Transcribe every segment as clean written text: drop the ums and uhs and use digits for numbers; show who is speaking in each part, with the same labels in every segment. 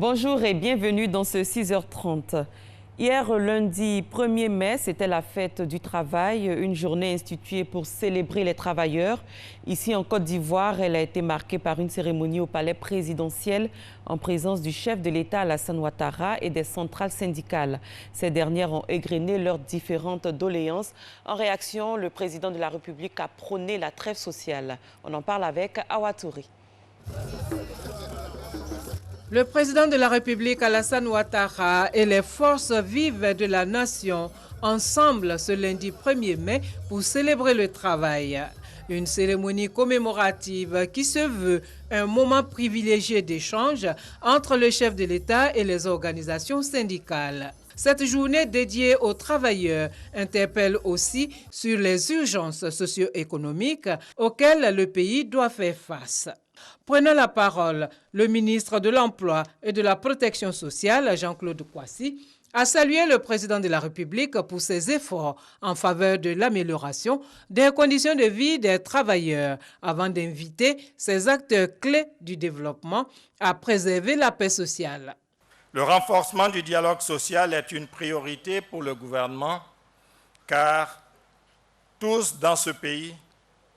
Speaker 1: Bonjour et bienvenue dans ce 6h30. Hier, lundi 1er mai, c'était la fête du travail, une journée instituée pour célébrer les travailleurs. Ici en Côte d'Ivoire, elle a été marquée par une cérémonie au palais présidentiel en présence du chef de l'État Alassane Ouattara et des centrales syndicales. Ces dernières ont égrené leurs différentes doléances. En réaction, le président de la République a prôné la trêve sociale. On en parle avec Awa Touré.
Speaker 2: Le président de la République, Alassane Ouattara, et les forces vives de la nation ensemble ce lundi 1er mai pour célébrer le travail. Une cérémonie commémorative qui se veut un moment privilégié d'échange entre le chef de l'État et les organisations syndicales. Cette journée dédiée aux travailleurs interpelle aussi sur les urgences socio-économiques auxquelles le pays doit faire face. Prenant la parole, le ministre de l'Emploi et de la Protection sociale, Jean-Claude Kouassi, a salué le président de la République pour ses efforts en faveur de l'amélioration des conditions de vie des travailleurs, avant d'inviter ces acteurs clés du développement à préserver la paix sociale.
Speaker 3: Le renforcement du dialogue social est une priorité pour le gouvernement, car tous dans ce pays,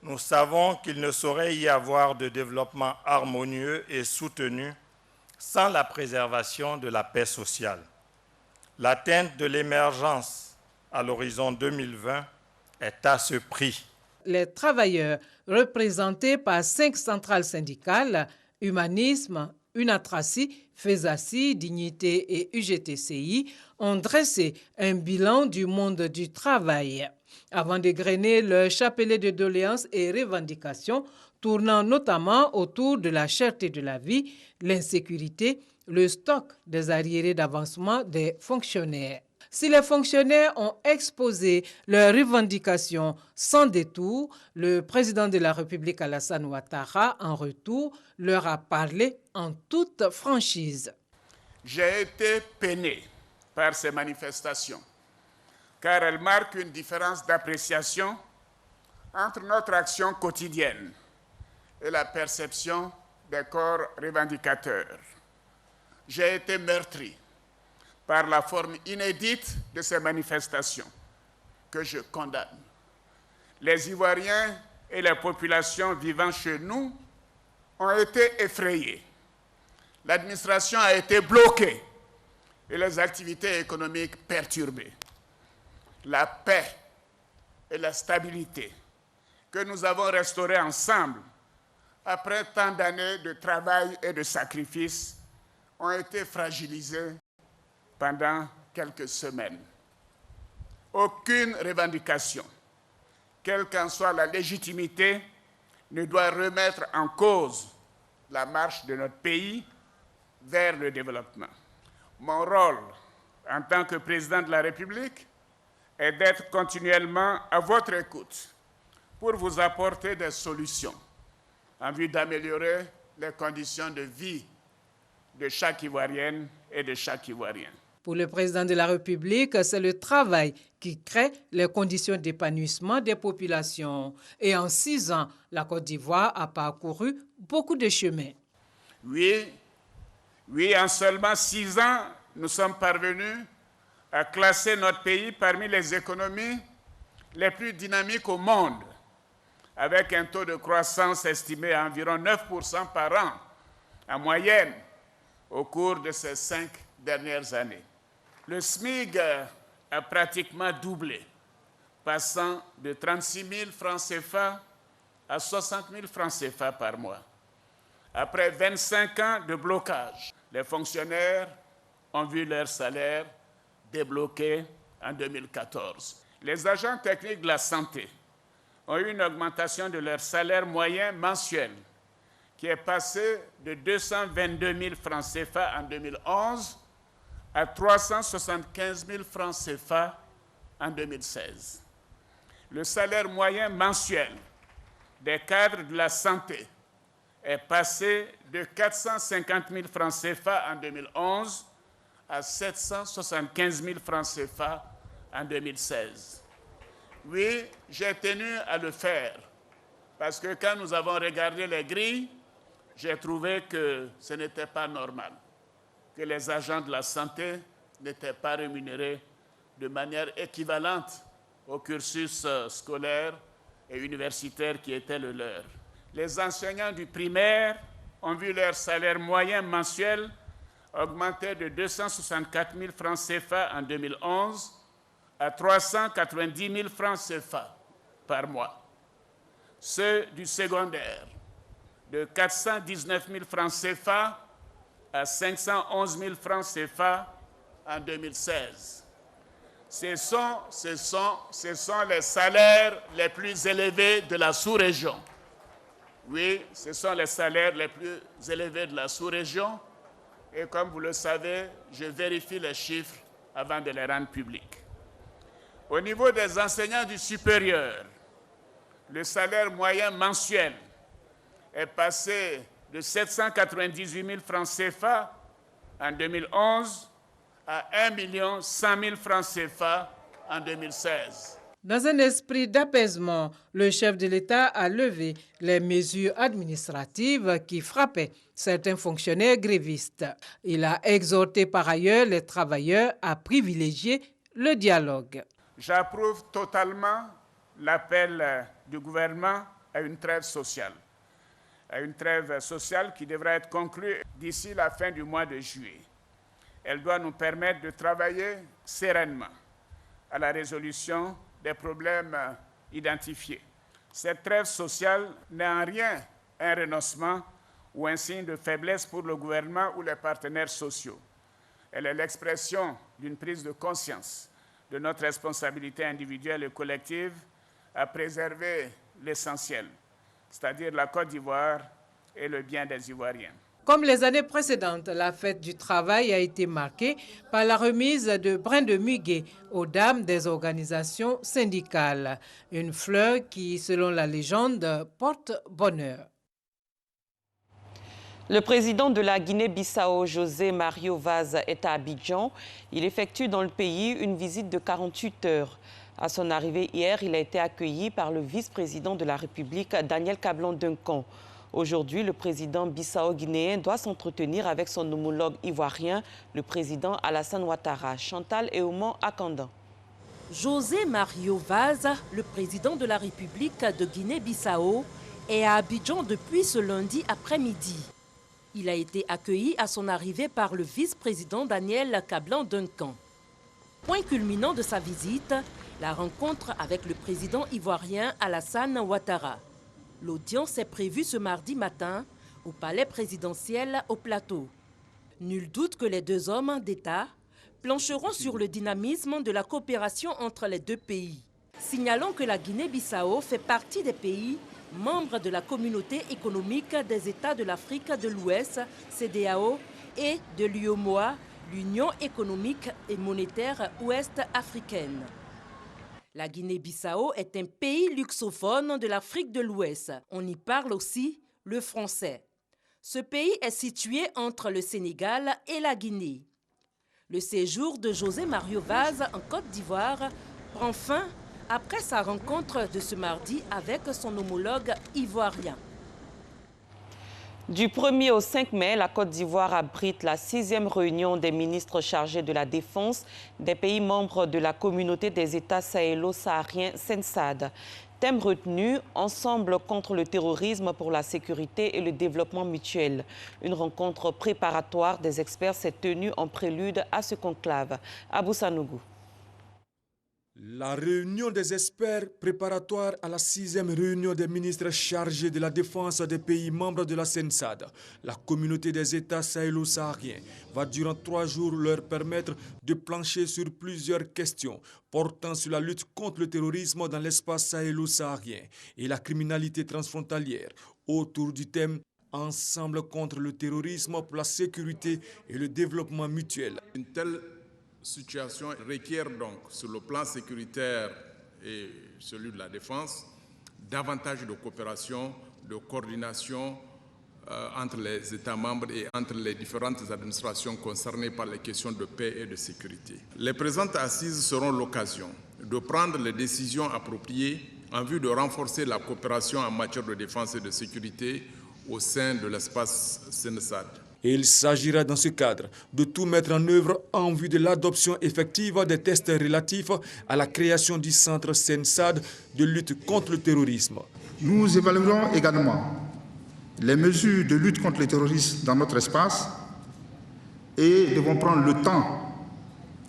Speaker 3: nous savons qu'il ne saurait y avoir de développement harmonieux et soutenu sans la préservation de la paix sociale. L'atteinte de l'émergence à l'horizon 2020 est à ce prix.
Speaker 2: Les travailleurs, représentés par 5 centrales syndicales, Humanisme, Unatraci, FESACI, Dignité et UGTCI, ont dressé un bilan du monde du travail, avant d'égrener leur chapelet de doléances et revendications, tournant notamment autour de la cherté de la vie, l'insécurité, le stock des arriérés d'avancement des fonctionnaires. Si les fonctionnaires ont exposé leurs revendications sans détour, le président de la République, Alassane Ouattara, en retour, leur a parlé en toute franchise.
Speaker 4: J'ai été peiné par ces manifestations, car elles marquent une différence d'appréciation entre notre action quotidienne et la perception des corps revendicateurs. J'ai été meurtri par la forme inédite de ces manifestations que je condamne. Les Ivoiriens et les populations vivant chez nous ont été effrayés. L'administration a été bloquée et les activités économiques perturbées. La paix et la stabilité que nous avons restaurées ensemble après tant d'années de travail et de sacrifices ont été fragilisées pendant quelques semaines. Aucune revendication, quelle qu'en soit la légitimité, ne doit remettre en cause la marche de notre pays vers le développement. Mon rôle en tant que président de la République est d'être continuellement à votre écoute pour vous apporter des solutions en vue d'améliorer les conditions de vie de chaque Ivoirienne et de chaque Ivoirien.
Speaker 2: Pour le président de la République, c'est le travail qui crée les conditions d'épanouissement des populations. Et en 6 ans, la Côte d'Ivoire a parcouru beaucoup de chemins.
Speaker 4: Oui, en seulement 6 ans, nous sommes parvenus à classer notre pays parmi les économies les plus dynamiques au monde, avec un taux de croissance estimé à environ 9% par an, en moyenne, au cours de ces 5 dernières années. Le SMIC a pratiquement doublé, passant de 36 000 francs CFA à 60 000 francs CFA par mois. Après 25 ans de blocage, les fonctionnaires ont vu leur salaire débloqué en 2014. Les agents techniques de la santé ont eu une augmentation de leur salaire moyen mensuel qui est passé de 222 000 francs CFA en 2011 à 375 000 francs CFA en 2016. Le salaire moyen mensuel des cadres de la santé est passé de 450 000 francs CFA en 2011 à 775 000 francs CFA en 2016. Oui, j'ai tenu à le faire parce que quand nous avons regardé les grilles, j'ai trouvé que ce n'était pas normal que les agents de la santé n'étaient pas rémunérés de manière équivalente au cursus scolaire et universitaire qui était le leur. Les enseignants du primaire ont vu leur salaire moyen mensuel augmenter de 264 000 francs CFA en 2011 à 390 000 francs CFA par mois. Ceux du secondaire, de 419 000 francs CFA à 511 000 francs CFA en 2016. Ce sont les salaires les plus élevés de la sous-région. Oui, ce sont les salaires les plus élevés de la sous-région. Et comme vous le savez, je vérifie les chiffres avant de les rendre publics. Au niveau des enseignants du supérieur, le salaire moyen mensuel est passé de 798 000 francs CFA en 2011 à 1 100 000 francs CFA en 2016.
Speaker 2: Dans un esprit d'apaisement, le chef de l'État a levé les mesures administratives qui frappaient certains fonctionnaires grévistes. Il a exhorté par ailleurs les travailleurs à privilégier le dialogue.
Speaker 4: J'approuve totalement l'appel du gouvernement à une trêve sociale. À une trêve sociale qui devra être conclue d'ici la fin du mois de juillet. Elle doit nous permettre de travailler sereinement à la résolution des problèmes identifiés. Cette trêve sociale n'est en rien un renoncement ou un signe de faiblesse pour le gouvernement ou les partenaires sociaux. Elle est l'expression d'une prise de conscience de notre responsabilité individuelle et collective à préserver l'essentiel, c'est-à-dire la Côte d'Ivoire et le bien des Ivoiriens.
Speaker 2: Comme les années précédentes, la fête du travail a été marquée par la remise de brins de muguet aux dames des organisations syndicales. Une fleur qui, selon la légende, porte bonheur.
Speaker 1: Le président de la Guinée-Bissau, José Mario Vaz, est à Abidjan. Il effectue dans le pays une visite de 48 heures. À son arrivée hier, il a été accueilli par le vice-président de la République, Daniel Kablan-Duncan. Aujourd'hui, le président bissau-guinéen doit s'entretenir avec son homologue ivoirien, le président Alassane Ouattara. Chantal Eoman Akandan.
Speaker 5: José Mario Vaz, le président de la République de Guinée-Bissau, est à Abidjan depuis ce lundi après-midi. Il a été accueilli à son arrivée par le vice-président Daniel Kablan-Duncan. Point culminant de sa visite, la rencontre avec le président ivoirien Alassane Ouattara. L'audience est prévue ce mardi matin au palais présidentiel au Plateau. Nul doute que les deux hommes d'État plancheront sur le dynamisme de la coopération entre les deux pays. Signalons que la Guinée-Bissau fait partie des pays membres de la communauté économique des États de l'Afrique de l'Ouest, CEDEAO, et de l'UEMOA, l'Union économique et monétaire ouest-africaine. La Guinée-Bissau est un pays luxophone de l'Afrique de l'Ouest. On y parle aussi le français. Ce pays est situé entre le Sénégal et la Guinée. Le séjour de José Mario Vaz en Côte d'Ivoire prend fin après sa rencontre de ce mardi avec son homologue ivoirien.
Speaker 1: Du 1er au 5 mai, la Côte d'Ivoire abrite la 6e réunion des ministres chargés de la défense des pays membres de la communauté des États sahélo-sahariens (CENSAD). Thème retenu, ensemble contre le terrorisme pour la sécurité et le développement mutuel. Une rencontre préparatoire des experts s'est tenue en prélude à ce conclave. Abou Sanougou.
Speaker 6: La réunion des experts préparatoire à la 6e réunion des ministres chargés de la défense des pays membres de la CENSAD, la communauté des États sahélo-sahariens, va durant 3 jours leur permettre de plancher sur plusieurs questions portant sur la lutte contre le terrorisme dans l'espace sahélo-saharien et la criminalité transfrontalière autour du thème « Ensemble contre le terrorisme pour la sécurité et le développement mutuel ».
Speaker 7: Une telle situation requiert donc, sur le plan sécuritaire et celui de la défense, davantage de coopération, de coordination entre les États membres et entre les différentes administrations concernées par les questions de paix et de sécurité. Les présentes assises seront l'occasion de prendre les décisions appropriées en vue de renforcer la coopération en matière de défense et de sécurité au sein de l'espace CENSAD.
Speaker 6: Et il s'agira dans ce cadre de tout mettre en œuvre en vue de l'adoption effective des tests relatifs à la création du centre SENSAD de lutte contre le terrorisme.
Speaker 8: Nous évaluerons également les mesures de lutte contre le terrorisme dans notre espace et devons prendre le temps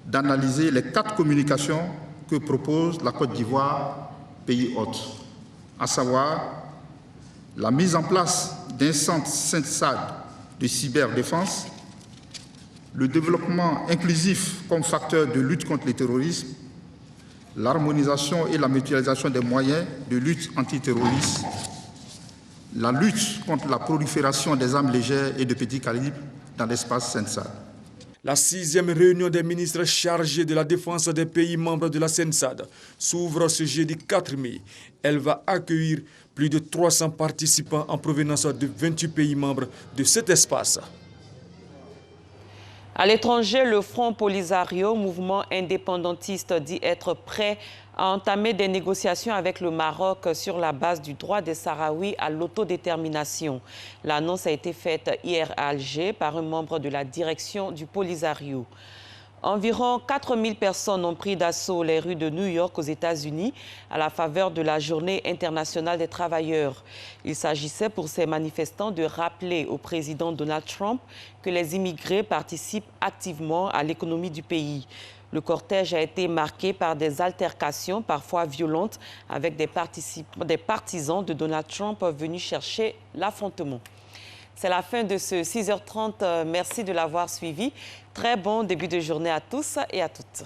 Speaker 8: d'analyser les 4 communications que propose la Côte d'Ivoire, pays hôte, à savoir la mise en place d'un centre SENSAD de cyberdéfense, le développement inclusif comme facteur de lutte contre le terrorisme, l'harmonisation et la mutualisation des moyens de lutte antiterroriste, la lutte contre la prolifération des armes légères et de petit calibre dans l'espace SENSAD.
Speaker 6: La 6e réunion des ministres chargés de la défense des pays membres de la SENSAD s'ouvre ce jeudi 4 mai. Elle va accueillir plus de 300 participants en provenance de 28 pays membres de cet espace.
Speaker 1: À l'étranger, le Front Polisario, mouvement indépendantiste, dit être prêt à entamer des négociations avec le Maroc sur la base du droit des Sahraouis à l'autodétermination. L'annonce a été faite hier à Alger par un membre de la direction du Polisario. Environ 4000 personnes ont pris d'assaut les rues de New York aux États-Unis à la faveur de la Journée internationale des travailleurs. Il s'agissait pour ces manifestants de rappeler au président Donald Trump que les immigrés participent activement à l'économie du pays. Le cortège a été marqué par des altercations parfois violentes avec des partisans de Donald Trump venus chercher l'affrontement. C'est la fin de ce 6h30. Merci de l'avoir suivi. Très bon début de journée à tous et à toutes.